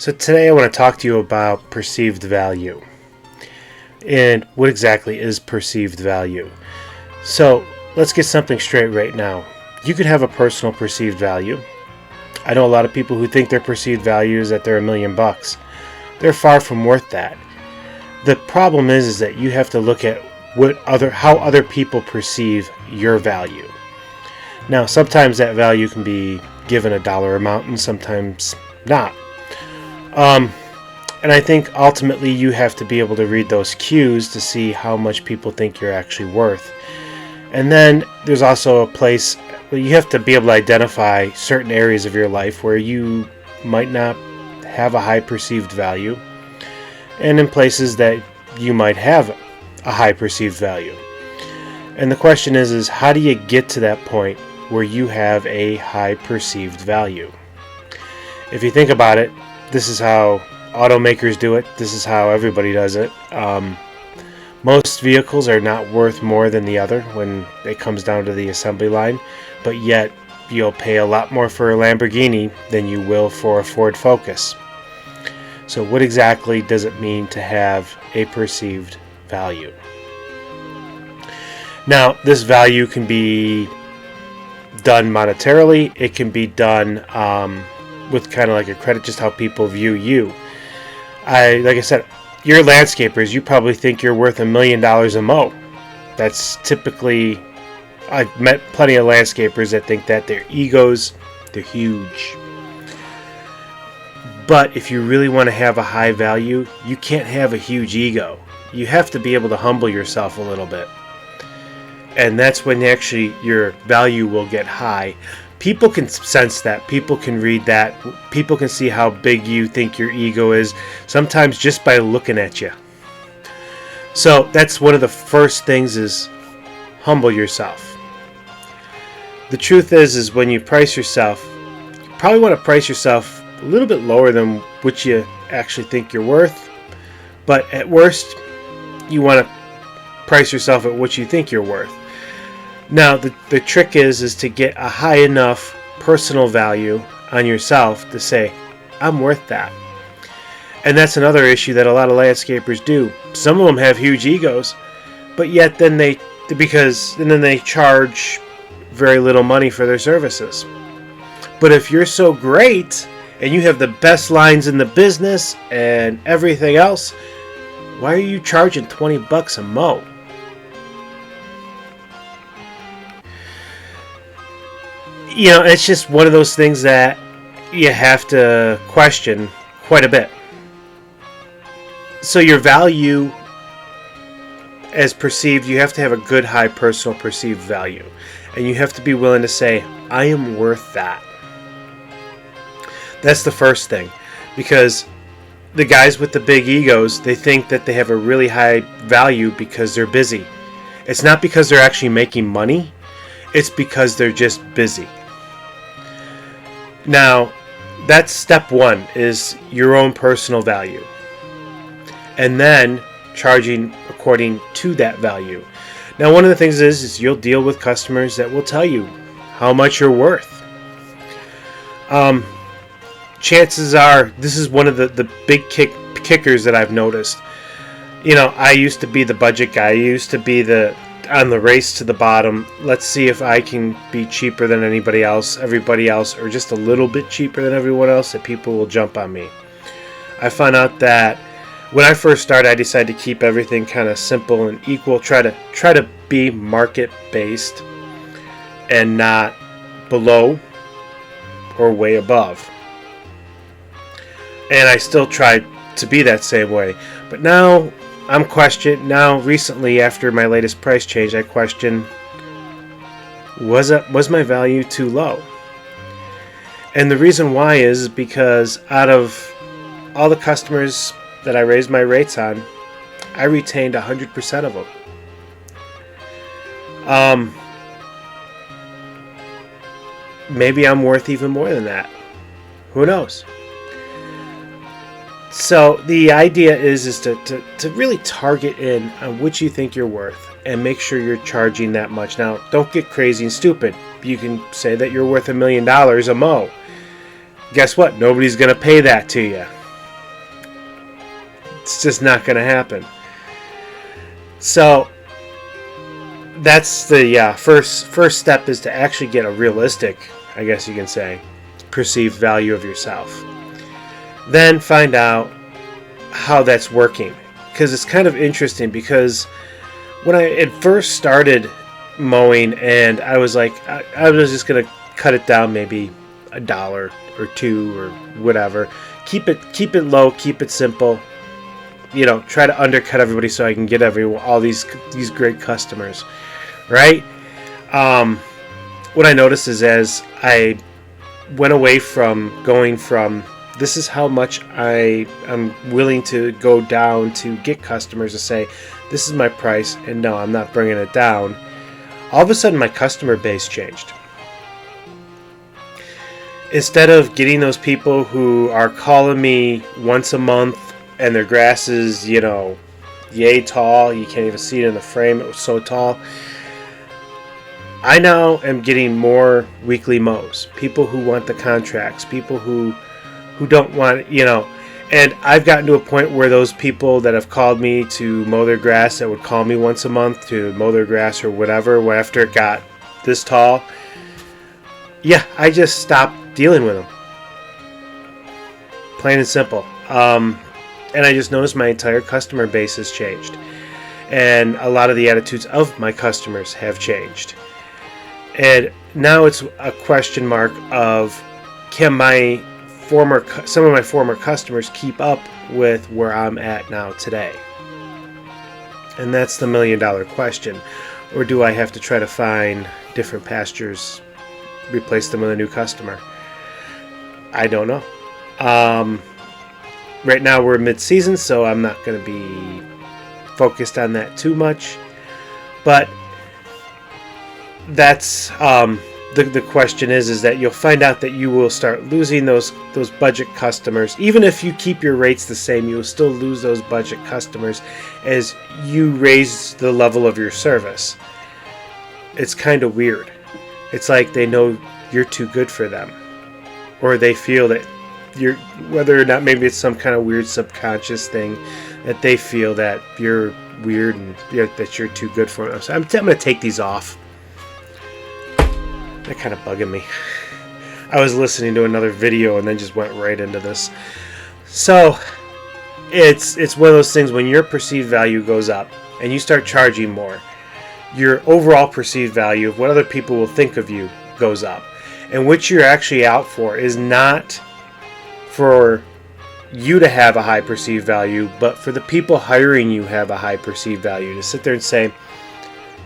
So today I want to talk to you about perceived value. And what exactly is perceived value? So let's get something straight right now. You could have a personal perceived value. I know a lot of people who think their perceived value is that they're $1,000,000. They're far from worth that. The problem is that you have to look at how other people perceive your value. Now, sometimes that value can be given a dollar amount and sometimes not. And I think ultimately you have to be able to read those cues to see how much people think you're actually worth. And then there's also a place where you have to be able to identify certain areas of your life where you might not have a high perceived value, and in places that you might have a high perceived value. And the question is how do you get to that point where you have a high perceived value? If you think about it, this is how automakers do it. This is how everybody does it. Most vehicles are not worth more than the other when it comes down to the assembly line, but yet you'll pay a lot more for a Lamborghini than you will for a Ford Focus. So what exactly does it mean to have a perceived value? Now, this value can be done monetarily. It can be done with kind of like a credit, just how people view you. Like I said, you're landscapers. You probably think you're worth $1,000,000 a mow. That's typically, I've met plenty of landscapers that think that their egos, they're huge. But if you really want to have a high value, you can't have a huge ego. You have to be able to humble yourself a little bit. And that's when actually your value will get high. People can sense that. People can read that. People can see how big you think your ego is, sometimes just by looking at you. So that's one of the first things, is humble yourself. The truth is when you price yourself, you probably want to price yourself a little bit lower than what you actually think you're worth. But at worst, you want to price yourself at what you think you're worth. Now, the trick is to get a high enough personal value on yourself to say, I'm worth that. And that's another issue that a lot of landscapers do. Some of them have huge egos, but yet then they charge very little money for their services. But if you're so great and you have the best lines in the business and everything else, why are you charging $20 a mow? You know, it's just one of those things that you have to question quite a bit. So your value as perceived, you have to have a good high personal perceived value. And you have to be willing to say, I am worth that. That's the first thing. Because the guys with the big egos, they think that they have a really high value because they're busy. It's not because they're actually making money. It's because they're just busy. Now, that's step one, is your own personal value. And then charging according to that value. Now, one of the things is you'll deal with customers that will tell you how much you're worth. Chances are, this is one of the big kickers that I've noticed. You know, I used to be the budget guy. I used to be on the race to the bottom. Let's see if I can be cheaper than everybody else, or just a little bit cheaper than everyone else, that people will jump on me. I found out that when I first started, I decided to keep everything kind of simple and equal, try to be market based and not below or way above. And I still tried to be that same way. But now Now, recently, after my latest price change, I question, was my value too low? And the reason why is because out of all the customers that I raised my rates on, I retained 100% of them. Maybe I'm worth even more than that. Who knows? So the idea is to really target in on what you think you're worth and make sure you're charging that much. Now, don't get crazy and stupid. You can say that you're worth $1,000,000 a mow. Guess what? Nobody's going to pay that to you. It's just not going to happen. So that's the first step, is to actually get a realistic, I guess you can say, perceived value of yourself. Then find out how that's working, because it's kind of interesting. Because when I had first started mowing, and I was like, I was just going to cut it down maybe $1 or $2 or whatever. Keep it low, keep it simple. Try to undercut everybody so I can get all these great customers, right? What I noticed is, as I went away from going from this is how much I am willing to go down to get customers, to say this is my price, and no, I'm not bringing it down. All of a sudden, my customer base changed. Instead of getting those people who are calling me once a month and their grass is, yay tall, you can't even see it in the frame, it was so tall, I now am getting more weekly mows. People who want the contracts, people who don't want, and I've gotten to a point where those people that have called me to mow their grass, that would call me once a month to mow their grass or whatever, after it got this tall, I just stopped dealing with them. Plain and simple. And I just noticed my entire customer base has changed. And a lot of the attitudes of my customers have changed. And now it's a question mark of, can some of my former customers keep up with where I'm at now today? And that's the $1 million question. Or do I have to try to find different pastures, replace them with a new customer? I don't know. Right now we're mid-season, so I'm not going to be focused on that too much. But that's the question is that you'll find out that you will start losing those budget customers. Even if you keep your rates the same, you will still lose those budget customers as you raise the level of your service. It's kind of weird. It's like they know you're too good for them, or they feel that whether or not, maybe it's some kind of weird subconscious thing, that they feel that you're weird and that you're too good for them. So I'm going to take these off. They're kind of bugging me. I was listening to another video and then just went right into this. So it's one of those things, when your perceived value goes up and you start charging more, your overall perceived value of what other people will think of you goes up. And what you're actually out for is not for you to have a high perceived value, but for the people hiring you have a high perceived value. To sit there and say,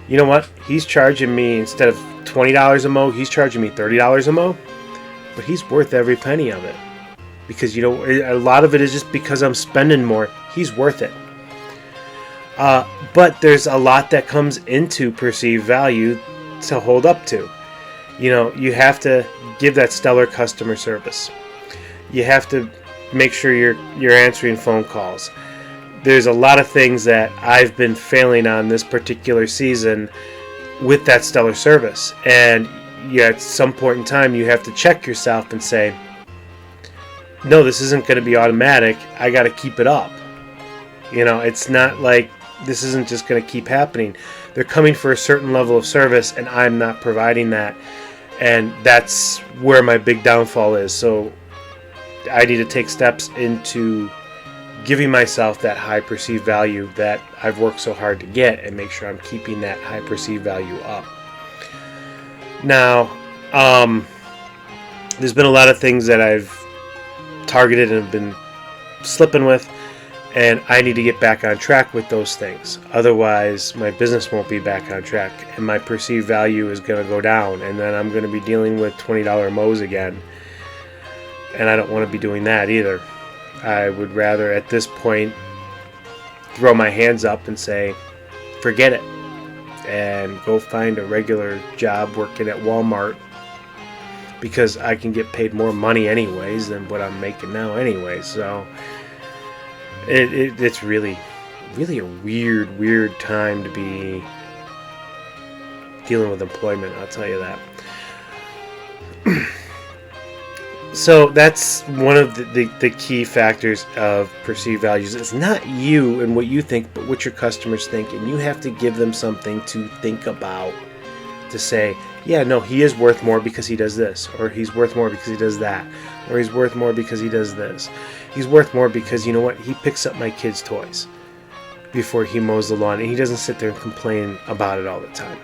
you know what, he's charging me, instead of $20 a mow, he's charging me $30 a mow, but he's worth every penny of it. Because a lot of it is just because I'm spending more. He's worth it. But there's a lot that comes into perceived value to hold up to. You have to give that stellar customer service. You have to make sure you're answering phone calls. There's a lot of things that I've been failing on this particular season with that stellar service. And at some point in time, you have to check yourself and say, no, this isn't going to be automatic. I got to keep it up. It's not like this isn't just going to keep happening. They're coming for a certain level of service, and I'm not providing that. And that's where my big downfall is. So I need to take steps into giving myself that high perceived value that I've worked so hard to get, and make sure I'm keeping that high perceived value up. Now, there's been a lot of things that I've targeted and have been slipping with, and I need to get back on track with those things. Otherwise, my business won't be back on track, and my perceived value is going to go down, and then I'm going to be dealing with $20 mows again. And I don't want to be doing that either. I would rather, at this point, throw my hands up and say, forget it, and go find a regular job working at Walmart, because I can get paid more money anyways than what I'm making now anyway. So it's really a weird time to be dealing with employment, I'll tell you that. So that's one of the key factors of perceived values. It's not you and what you think, but what your customers think. And you have to give them something to think about, to say, yeah, no, he is worth more because he does this, or he's worth more because he does that, or he's worth more because he does this. He's worth more because, you know what, he picks up my kids' toys before he mows the lawn, and he doesn't sit there and complain about it all the time.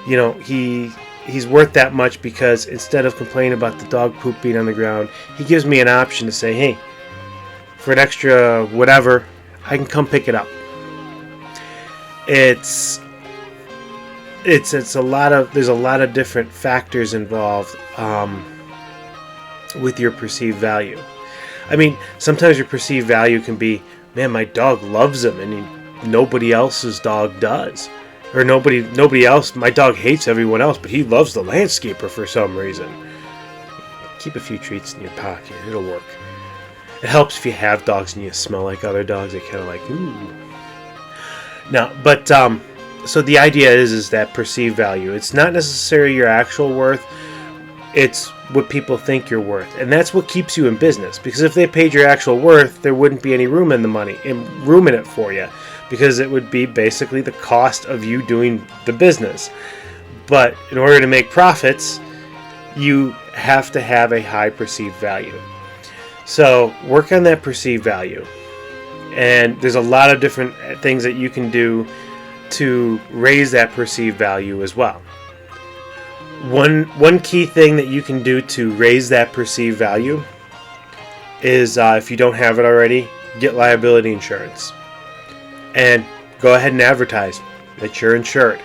You know, he's worth that much because instead of complaining about the dog poop being on the ground, he gives me an option to say, hey, for an extra whatever, I can come pick it up. It's a lot of, there's a lot of different factors involved with your perceived value. I mean, sometimes your perceived value can be, man, my dog loves him and nobody else's dog does. Or nobody else, my dog hates everyone else, but he loves the landscaper for some reason. Keep a few treats in your pocket, it'll work. It helps if you have dogs and you smell like other dogs, they kind of like, ooh. Now, but, so the idea is that perceived value, it's not necessarily your actual worth, it's what people think you're worth. And that's what keeps you in business. Because if they paid your actual worth, there wouldn't be any room in the money, room in it for you. Because it would be basically the cost of you doing the business. But in order to make profits, you have to have a high perceived value. So work on that perceived value. And there's a lot of different things that you can do to raise that perceived value as well. One key thing that you can do to raise that perceived value is, if you don't have it already, get liability insurance. And go ahead and advertise that you're insured.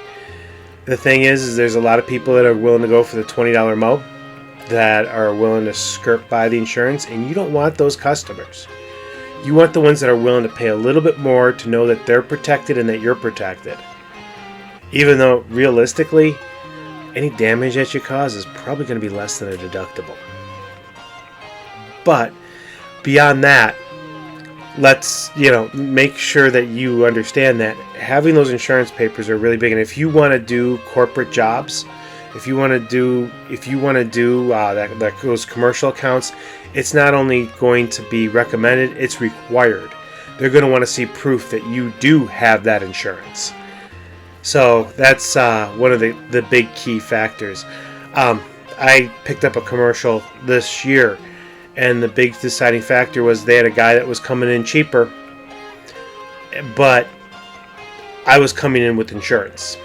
The thing is there's a lot of people that are willing to go for the $20 mow, that are willing to skirt by the insurance, and you don't want those customers. You want the ones that are willing to pay a little bit more to know that they're protected and that you're protected. Even though realistically, any damage that you cause is probably going to be less than a deductible. But beyond that, let's, make sure that you understand that having those insurance papers are really big. And if you want to do corporate jobs, if you want to do those commercial accounts, it's not only going to be recommended, it's required. They're going to want to see proof that you do have that insurance. So that's one of the big key factors. I picked up a commercial this year, and the big deciding factor was they had a guy that was coming in cheaper, but I was coming in with insurance.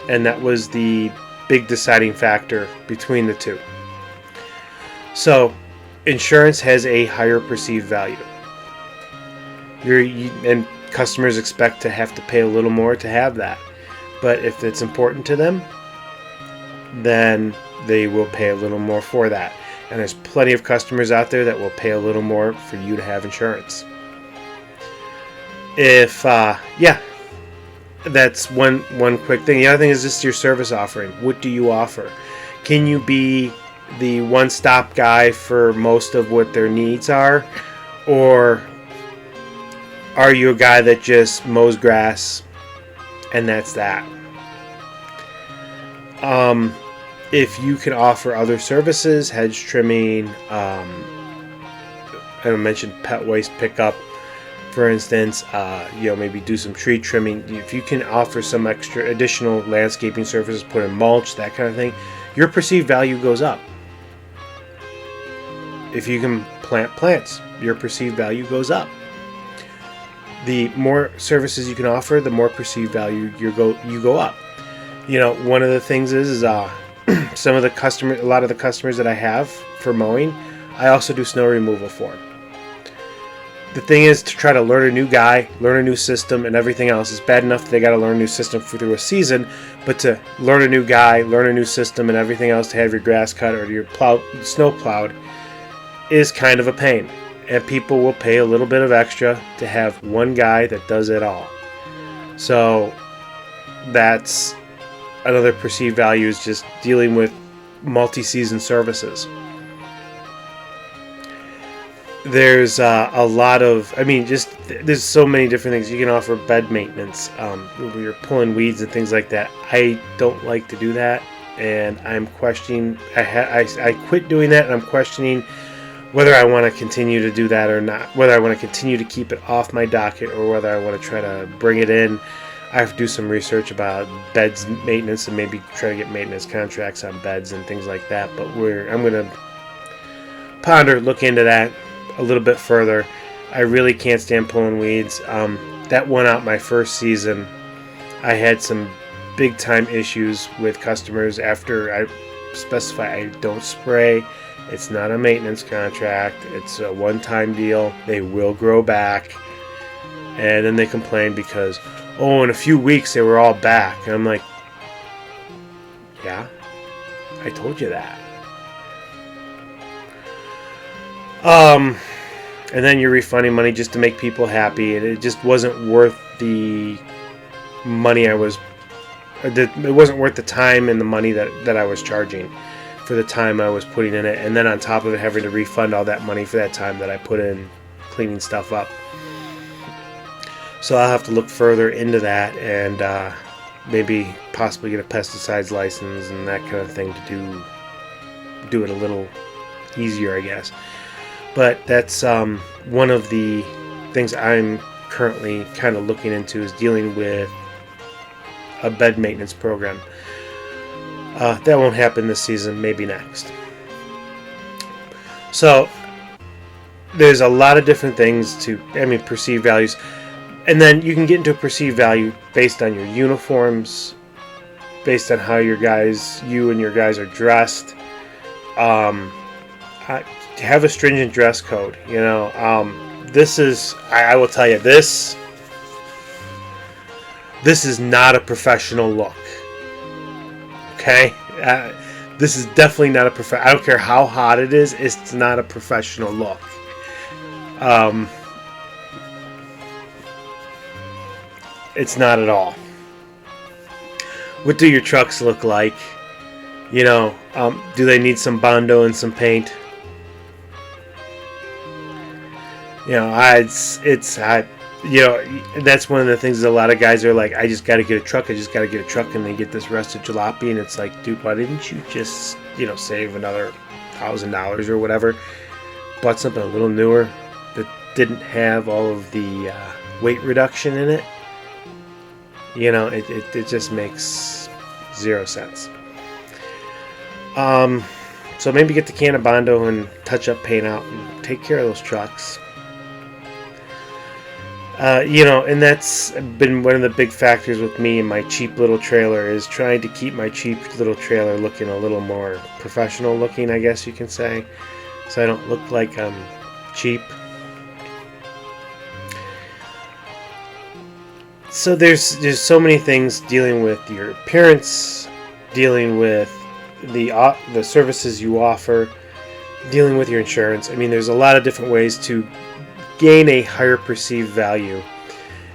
And that was the big deciding factor between the two. So insurance has a higher perceived value. And customers expect to have to pay a little more to have that. But if it's important to them, then they will pay a little more for that. And there's plenty of customers out there that will pay a little more for you to have insurance. That's one quick thing. The other thing is just your service offering. What do you offer? Can you be the one-stop guy for most of what their needs are? Or are you a guy that just mows grass and that's that? If you can offer other services, hedge trimming, I mentioned pet waste pickup, for instance, maybe do some tree trimming. If you can offer some extra additional landscaping services, put in mulch, that kind of thing, your perceived value goes up. If you can plant plants, your perceived value goes up. The more services you can offer, the more perceived value you go up. One of the things is a lot of the customers that I have for mowing, I also do snow removal for them. The thing is to try to learn a new guy, learn a new system, and everything else. It's bad enough that they got to learn a new system through a season, but to learn a new guy, learn a new system, and everything else to have your grass cut or your snow plowed is kind of a pain. And people will pay a little bit of extra to have one guy that does it all. So that's another perceived value, is just dealing with multi-season services. There's a lot of, there's so many different things. You can offer bed maintenance, where you're pulling weeds and things like that. I don't like to do that. and I'm questioning. I quit doing that, and I'm questioning whether I want to continue to do that or not. Whether I want to continue to keep it off my docket, or whether I want to try to bring it in. I have to do some research about beds maintenance and maybe try to get maintenance contracts on beds and things like that. But I'm going to look into that a little bit further. I really can't stand pulling weeds. That went out my first season. I had some big time issues with customers after I specify I don't spray. It's not a maintenance contract. It's a one-time deal. They will grow back. And then they complain because, oh, in a few weeks they were all back. And I'm like, yeah, I told you that. And then you're refunding money just to make people happy, and it just wasn't worth the money it wasn't worth the time and the money that I was charging for the time I was putting in it, and then on top of it having to refund all that money for that time that I put in cleaning stuff up. So I'll have to look further into that and maybe possibly get a pesticides license and that kind of thing to do it a little easier, I guess. But that's one of the things I'm currently kind of looking into, is dealing with a bed maintenance program. That won't happen this season, maybe next. So there's a lot of different things perceived values. And then you can get into a perceived value based on your uniforms, based on how you and your guys are dressed. Have a stringent dress code. This is, I will tell you, this is not a professional look. Okay? This is definitely not a professional. I don't care how hot it is, it's not a professional look. It's not at all. What do your trucks look like? Do they need some Bondo and some paint? That's one of the things a lot of guys are like, I just got to get a truck, and they get this rusted jalopy, and it's like, dude, why didn't you just, save another $1,000 or whatever, bought something a little newer that didn't have all of the weight reduction in it? It just makes zero sense. So maybe get the can of Bondo and touch up paint out and take care of those trucks. And that's been one of the big factors with me and my cheap little trailer, is trying to keep my cheap little trailer looking a little more professional looking, I guess you can say, so I don't look like I'm cheap. So there's so many things dealing with your appearance, dealing with the services you offer, dealing with your insurance. There's a lot of different ways to gain a higher perceived value,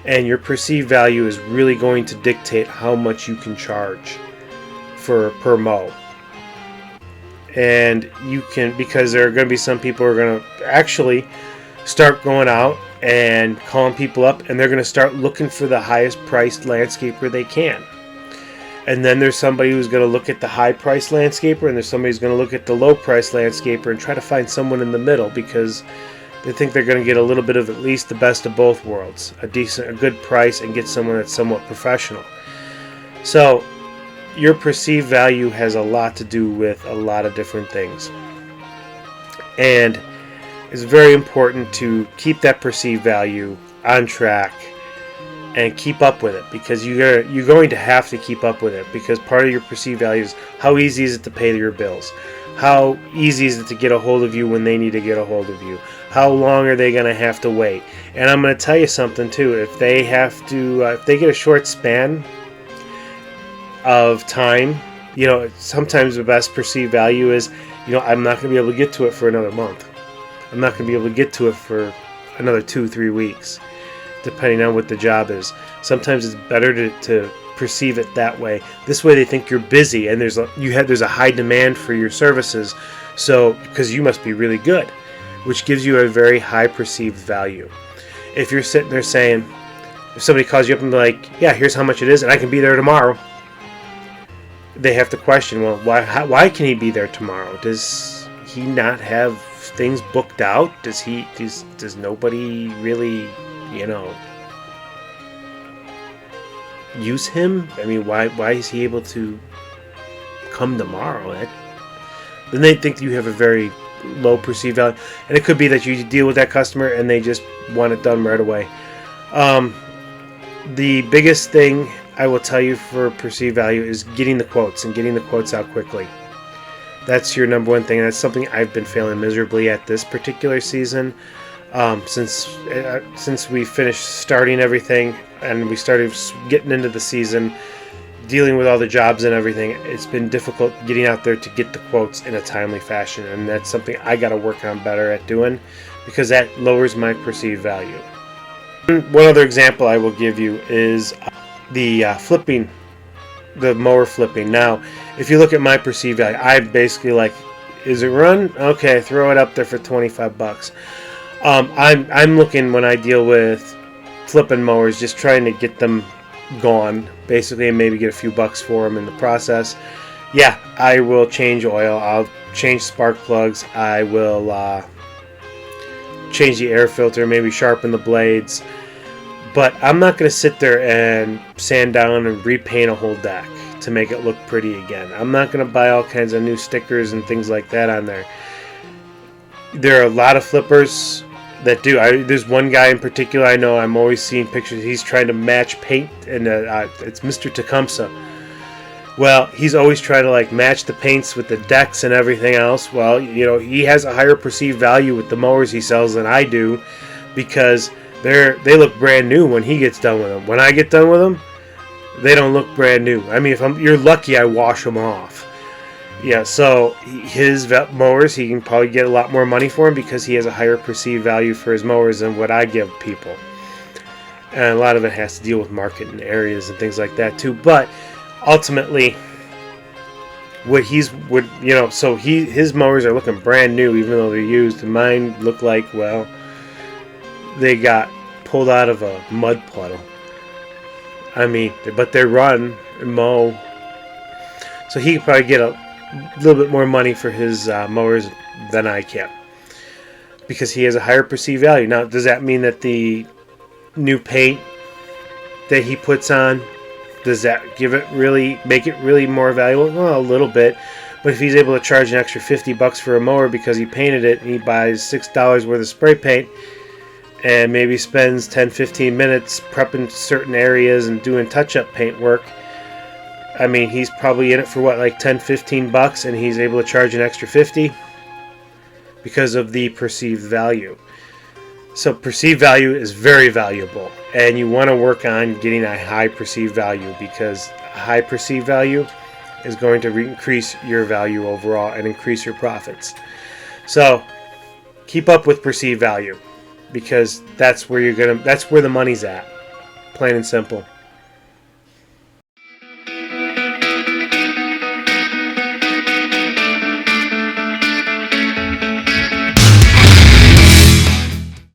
and your perceived value is really going to dictate how much you can charge per mow. And because there are going to be some people who are going to actually start going out and calling people up, and they're going to start looking for the highest priced landscaper they can. And then there's somebody who's going to look at the high priced landscaper, and there's somebody who's going to look at the low priced landscaper and try to find someone in the middle, because they think they're going to get a little bit of at least the best of both worlds, a good price, and get someone that's somewhat professional. So your perceived value has a lot to do with a lot of different things, and it's very important to keep that perceived value on track and keep up with it, because you're going to have to keep up with it, because part of your perceived value is how easy is it to pay your bills, how easy is it to get a hold of you when they need to get a hold of you, how long are they going to have to wait. And I'm going to tell you something too, if they get a short span of time, sometimes the best perceived value is, I'm not going to be able to get to it for another month, I'm not going to be able to get to it for another 2-3 weeks, depending on what the job is. Sometimes it's better to perceive it that way. This way they think you're busy, and there's a high demand for your services, so because you must be really good, which gives you a very high perceived value. If you're sitting there saying, if somebody calls you up and be like, yeah, here's how much it is, and I can be there tomorrow, they have to question, well, why can he be there tomorrow? Does he not have things booked out? Does nobody really, use him? I mean, why is he able to come tomorrow? Then they think you have a very low perceived value, and it could be that you deal with that customer and they just want it done right away. The biggest thing I will tell you for perceived value is getting the quotes and getting the quotes out quickly. That's your number one thing, and that's something I've been failing miserably at this particular season. Since we finished starting everything and we started getting into the season, dealing with all the jobs and everything, it's been difficult getting out there to get the quotes in a timely fashion, and that's something I got to work on better at doing, because that lowers my perceived value. One other example I will give you is the mower flipping. Now, if you look at my perceived value, I basically like, is it run? Okay, throw it up there for $25. I'm looking, when I deal with flipping mowers, just trying to get them gone, basically, and maybe get a few bucks for them in the process. Yeah, I will change oil. I'll change spark plugs. I will change the air filter, maybe sharpen the blades. But I'm not going to sit there and sand down and repaint a whole deck to make it look pretty again. I'm not going to buy all kinds of new stickers and things like that on there. There are a lot of flippers that do. There's one guy in particular I know, I'm always seeing pictures. He's trying to match paint, and it's Mr. Tecumseh. Well, he's always trying to match the paints with the decks and everything else. Well, he has a higher perceived value with the mowers he sells than I do, because they look brand new when he gets done with them. When I get done with them, they don't look brand new. I mean, you're lucky I wash them off. Yeah, so his mowers, he can probably get a lot more money for them because he has a higher perceived value for his mowers than what I give people. And a lot of it has to deal with market and areas and things like that too. But ultimately, his mowers are looking brand new even though they're used. And mine look like, well, they got pulled out of a mud puddle. I mean, but they run and mow. So he could probably get a little bit more money for his mowers than I can, because he has a higher perceived value. Now, does that mean that the new paint that he puts on, does that make it really more valuable? Well, a little bit. But if he's able to charge an extra $50 for a mower because he painted it, and he buys $6 worth of spray paint, and maybe spends 10-15 minutes prepping certain areas and doing touch-up paint work, I mean, he's probably in it for what, like $10-15, and he's able to charge an extra $50 because of the perceived value. So perceived value is very valuable, and you want to work on getting a high perceived value, because a high perceived value is going to increase your value overall and increase your profits. So keep up with perceived value, because that's where the money's at, plain and simple.